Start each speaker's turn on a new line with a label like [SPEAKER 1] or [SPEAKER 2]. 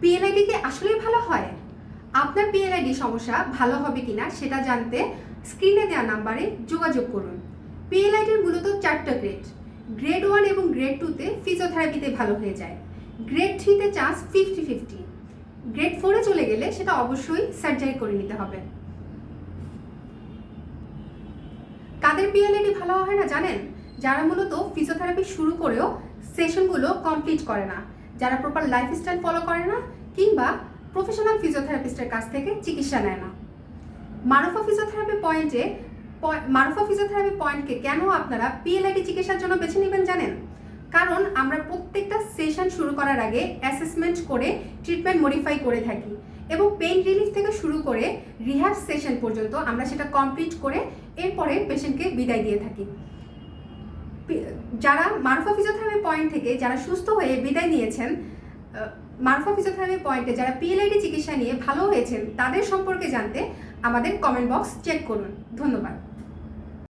[SPEAKER 1] PLID কি আসলেই ভালো হয়? আপনার পিএলআইডি সমস্যা ভালো হবে কিনা সেটা জানতে স্ক্রিনে দেওয়া নাম্বারে যোগাযোগ করুন। পিএলআইডির মূলত 4টা গ্রেড। গ্রেড 1 এবং গ্রেড 2-তে ফিজিওথেরাপিতে ভালো হয়ে যায়। গ্রেড 3-তে চান্স 50-50। গ্রেড 4-এ চলে গেলে সেটা অবশ্যই সার্জারি করে নিতে হবে। কাদের পিএলআইডি ভালো হয় না জানেন? যারা মূলত ফিজিওথেরাপি শুরু করেও সেশনগুলো কমপ্লিট করে না, যারা প্রপার লাইফস্টাইল ফলো করে না, কিংবা প্রফেশনাল ফিজিওথেরাপিস্টের কাছ থেকে চিকিৎসা নেয় না। মারুফা ফিজিওথেরাপি পয়েন্টকে কেন আপনারা পিএলআইডি চিকিৎসার জন্য বেছে নেবেন জানেন? কারণ আমরা প্রত্যেকটা সেশন শুরু করার আগে অ্যাসেসমেন্ট করে ট্রিটমেন্ট মডিফাই করে থাকি এবং পেইন রিলিফ থেকে শুরু করে রিহ্যাব সেশন পর্যন্ত আমরা সেটা কমপ্লিট করে এরপরে পেশেন্টকে বিদায় দিয়ে থাকি। যারা মারুফা ফিজিওথেরাপি পয়েন্ট থেকে যারা সুস্থ হয়ে বিদায় নিয়েছেন, মারুফা ফিজিওথেরাপি পয়েন্টে যারা পিএলআইডি চিকিৎসা নিয়ে ভালো হয়েছেন, তাদের সম্পর্কে জানতে আমাদের কমেন্ট বক্স চেক করুন। ধন্যবাদ।